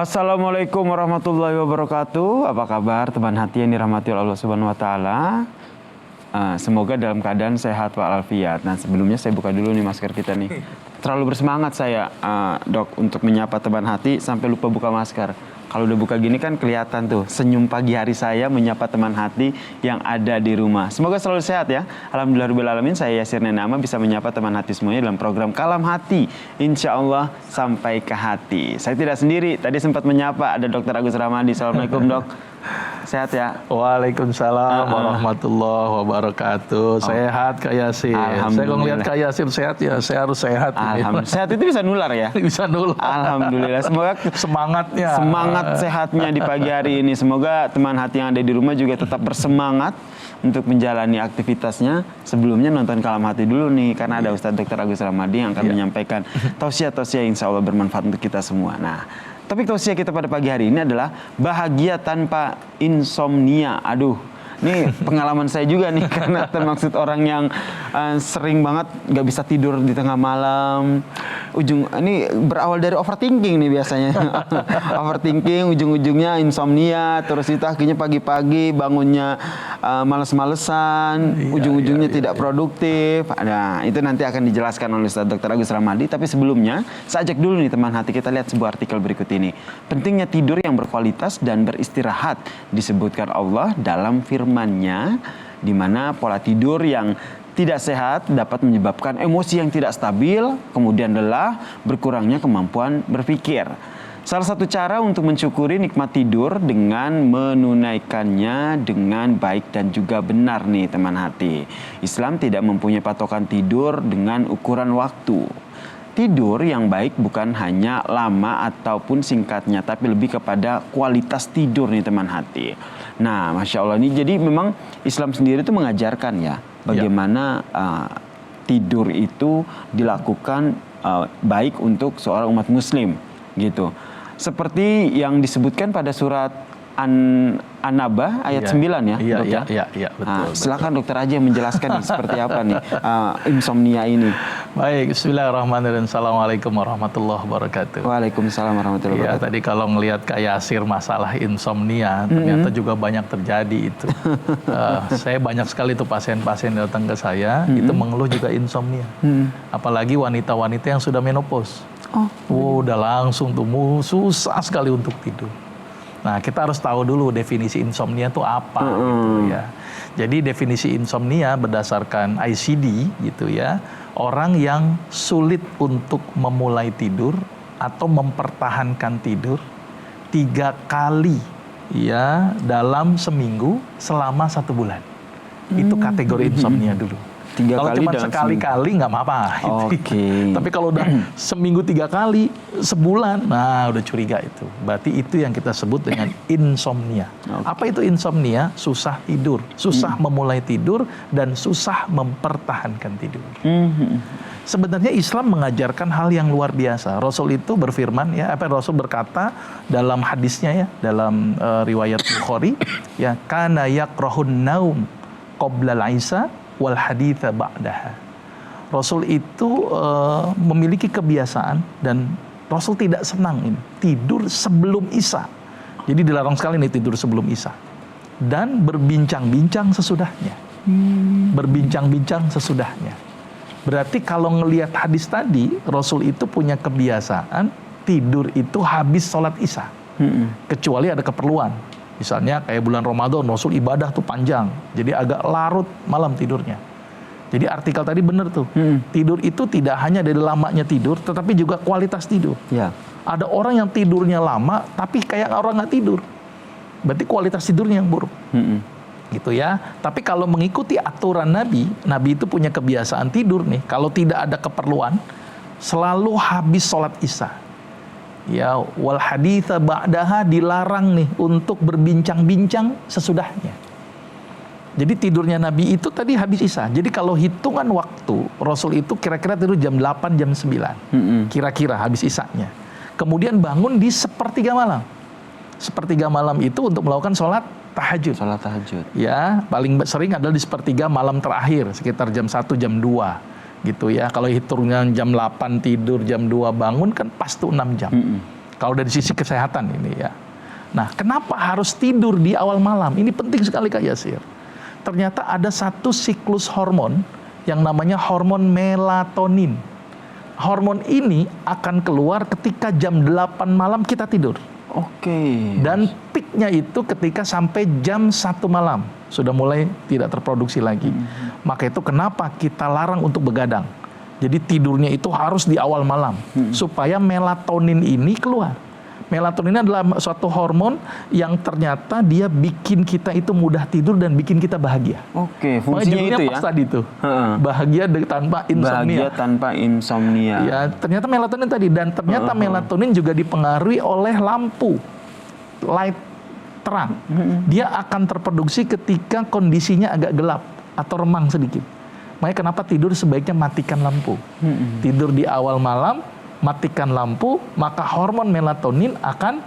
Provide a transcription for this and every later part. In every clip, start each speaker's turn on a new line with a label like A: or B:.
A: Assalamualaikum warahmatullahi wabarakatuh. Apa kabar teman hati yang dirahmati oleh Allah Subhanahu wa taala? Semoga dalam keadaan sehat walafiat. Nah, sebelumnya saya buka dulu nih masker kita nih. Terlalu bersemangat saya, Dok, untuk menyapa teman hati sampai lupa buka masker. Kalau udah buka gini kan kelihatan tuh senyum pagi hari saya menyapa teman hati yang ada di rumah. Semoga selalu sehat ya. Alhamdulillahirobbilalamin, saya Yasir Nenama bisa menyapa teman hati semuanya dalam program Kalam Hati. Insya Allah sampai ke hati. Saya tidak sendiri, tadi sempat menyapa ada Dr. Agus Ramadi. Assalamualaikum Dok. Sehat ya?
B: Waalaikumsalam warahmatullahi wabarakatuh. Sehat Kak Yasir. Saya kalau ngeliat Kak Yasir sehat ya, saya harus sehat.
A: Alhamdulillah. Sehat itu bisa nular ya?
B: Bisa nular.
A: Alhamdulillah. Semoga semangat sehatnya di pagi hari ini. Semoga teman hati yang ada di rumah juga tetap bersemangat untuk menjalani aktivitasnya. Sebelumnya nonton Kalam Hati dulu nih, karena ada Ustadz Dr. Agus Ramadi yang akan menyampaikan tausiah-tausiah insya Allah bermanfaat untuk kita semua. Nah, topik tausiah kita pada pagi hari ini adalah bahagia tanpa insomnia. Aduh, ini pengalaman saya juga nih, karena termaksud orang yang sering banget nggak bisa tidur di tengah malam. Ini berawal dari overthinking nih biasanya. Overthinking, ujung-ujungnya insomnia, terus itu akhirnya pagi-pagi bangunnya males-malesan, ujung-ujungnya tidak produktif. Nah, itu nanti akan dijelaskan oleh Ustadz Dr. Agus Ramadi. Tapi sebelumnya, saya ajak dulu nih teman hati, kita lihat sebuah artikel berikut ini. Pentingnya tidur yang berkualitas dan beristirahat disebutkan Allah dalam firman-Nya, di mana pola tidur yang tidak sehat dapat menyebabkan emosi yang tidak stabil, kemudian lelah, berkurangnya kemampuan berpikir. Salah satu cara untuk mensyukuri nikmat tidur dengan menunaikannya dengan baik dan juga benar nih teman hati. Islam tidak mempunyai patokan tidur dengan ukuran waktu. Tidur yang baik bukan hanya lama ataupun singkatnya, tapi lebih kepada kualitas tidur nih teman hati. Nah, Masya Allah, ini jadi memang Islam sendiri itu mengajarkan ya, bagaimana tidur itu dilakukan baik untuk seorang umat muslim gitu. Seperti yang disebutkan pada surat An-Naba ayat 9 ya, Dok ya?
B: Iya, betul.
A: Silakan dokter aja yang menjelaskan nih seperti apa nih insomnia ini.
B: Baik, bismillahirrahmanirrahim. Assalamualaikum warahmatullahi wabarakatuh.
A: Waalaikumsalam warahmatullahi wabarakatuh.
B: Tadi kalau ngelihat Kak Yasir masalah insomnia, ternyata juga banyak terjadi itu. Saya banyak sekali tuh pasien-pasien datang ke saya, itu mengeluh juga insomnia. Apalagi wanita-wanita yang sudah menopause. Udah langsung tuh susah sekali untuk tidur. Nah, kita harus tahu dulu definisi insomnia itu apa gitu ya. Jadi definisi insomnia berdasarkan ICD gitu ya, orang yang sulit untuk memulai tidur atau mempertahankan tidur 3 kali ya dalam seminggu selama 1 bulan. Itu kategori insomnia dulu. Kalau cuma sekali-kali nggak apa-apa. Tapi kalau udah seminggu 3 kali, sebulan, nah udah curiga itu. Berarti itu yang kita sebut dengan insomnia. Apa itu insomnia? Susah tidur, susah memulai tidur, dan susah mempertahankan tidur. Sebenarnya Islam mengajarkan hal yang luar biasa. Rasul itu berfirman ya, Rasul berkata dalam hadisnya ya, dalam riwayat Bukhari ya, kana yakrahun naum qabla al-isya wal haditha ba'daha. Rasul itu memiliki kebiasaan dan Rasul tidak senang ini tidur sebelum Isya. Jadi dilarang sekali nih tidur sebelum Isya. Dan berbincang-bincang sesudahnya. Berbincang-bincang sesudahnya. Berarti kalau ngelihat hadis tadi, Rasul itu punya kebiasaan tidur itu habis sholat Isya. Kecuali ada keperluan. Misalnya kayak bulan Ramadan, Rasul ibadah tuh panjang. Jadi agak larut malam tidurnya. Jadi artikel tadi benar tuh. Tidur itu tidak hanya dari lamanya tidur, tetapi juga kualitas tidur. Ya. Ada orang yang tidurnya lama, tapi kayak orang nggak tidur. Berarti kualitas tidurnya yang buruk. Gitu ya. Tapi kalau mengikuti aturan Nabi itu punya kebiasaan tidur nih. Kalau tidak ada keperluan, selalu habis sholat Isya. Ya, wal haditha ba'daha, dilarang nih untuk berbincang-bincang sesudahnya. Jadi tidurnya Nabi itu tadi habis Isya. Jadi kalau hitungan waktu, Rasul itu kira-kira tidur jam 8, jam 9. Kira-kira habis Isyanya. Kemudian bangun di sepertiga malam. Sepertiga malam itu untuk melakukan sholat tahajud. Sholat tahajud. Ya, paling sering adalah di sepertiga malam terakhir, sekitar jam 1, jam 2. Gitu ya. Kalau hitungnya jam 8 tidur, jam 2 bangun kan pas tuh 6 jam. Kalau dari sisi kesehatan ini ya. Nah, kenapa harus tidur di awal malam? Ini penting sekali Kak Yasir. Ternyata ada satu siklus hormon yang namanya hormon melatonin. Hormon ini akan keluar ketika jam 8 malam kita tidur.
A: Oke.
B: Dan peaknya itu ketika sampai jam 1 malam. Sudah mulai tidak terproduksi lagi. Maka itu kenapa kita larang untuk begadang. Jadi tidurnya itu harus di awal malam. Supaya melatonin ini keluar. Melatonin adalah suatu hormon yang ternyata dia bikin kita itu mudah tidur dan bikin kita bahagia.
A: Oke, fungsinya itu ya.
B: Pas tadi itu. Bahagia tanpa insomnia.
A: Bahagia tanpa insomnia.
B: Ya, ternyata melatonin tadi, dan ternyata melatonin juga dipengaruhi oleh lampu. Light terang. Dia akan terproduksi ketika kondisinya agak gelap atau remang sedikit. Makanya kenapa tidur sebaiknya matikan lampu. Tidur di awal malam, matikan lampu, maka hormon melatonin akan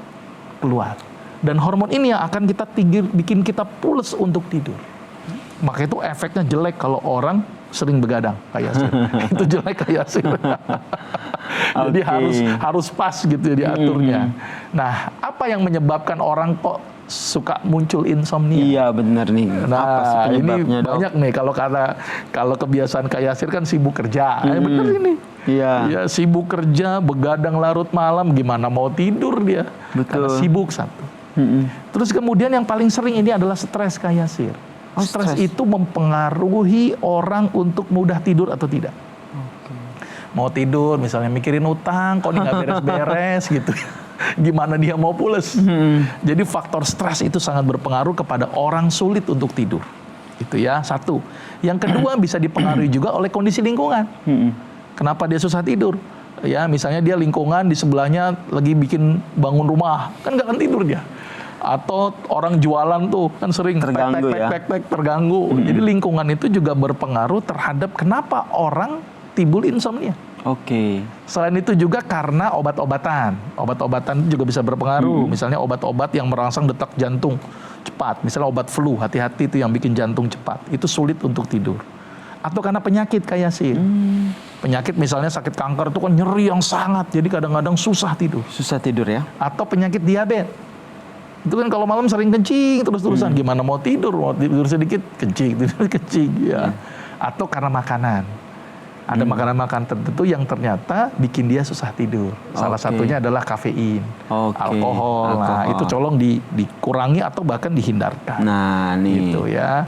B: keluar. Dan hormon ini yang akan kita bikin kita pules untuk tidur. Maka itu efeknya jelek kalau orang sering begadang kayak Yasir. Itu jelek kayak Yasir. Jadi harus pas gitu diaturnya. Nah, apa yang menyebabkan orang kok suka muncul insomnia?
A: Iya benar nih.
B: Nah,
A: apa sih penyebabnya,
B: ini
A: Dok?
B: banyak nih kalau kebiasaan kayak Yasir kan sibuk kerja. Bener ini.
A: Iya.
B: Ya, sibuk kerja, begadang larut malam, gimana mau tidur dia?
A: Betul.
B: Karena sibuk satu. Terus kemudian yang paling sering ini adalah stres kayak Yasir. Stres itu mempengaruhi orang untuk mudah tidur atau tidak. Mau tidur, misalnya mikirin utang, kok ini nggak beres-beres gitu. Gimana dia mau pules? Jadi faktor stres itu sangat berpengaruh kepada orang sulit untuk tidur. Itu ya, satu. Yang kedua bisa dipengaruhi juga oleh kondisi lingkungan. Kenapa dia susah tidur? Ya, misalnya dia lingkungan di sebelahnya lagi bikin bangun rumah, kan nggak akan tidur dia. Atau orang jualan tuh kan sering
A: terganggu
B: terganggu. Jadi lingkungan itu juga berpengaruh terhadap kenapa orang timbul insomnia.
A: Oke.
B: Selain itu juga karena obat-obatan. Obat-obatan juga bisa berpengaruh. Misalnya obat-obat yang merangsang detak jantung cepat. Misalnya obat flu, hati-hati itu yang bikin jantung cepat. Itu sulit untuk tidur. Atau karena penyakit kayak sih. Penyakit misalnya sakit kanker itu kan nyeri yang sangat. Jadi kadang-kadang susah tidur.
A: Susah tidur ya.
B: Atau penyakit diabetes. Itu kan kalau malam sering kencing terus-terusan. Gimana mau tidur sedikit kencing, tidur kencing ya. Atau karena makanan. Ada makanan-makanan tertentu yang ternyata bikin dia susah tidur. Salah satunya adalah kafein, alkohol. Nah, itu colong dikurangi atau bahkan dihindarkan.
A: Nah, nih.
B: Gitu ya.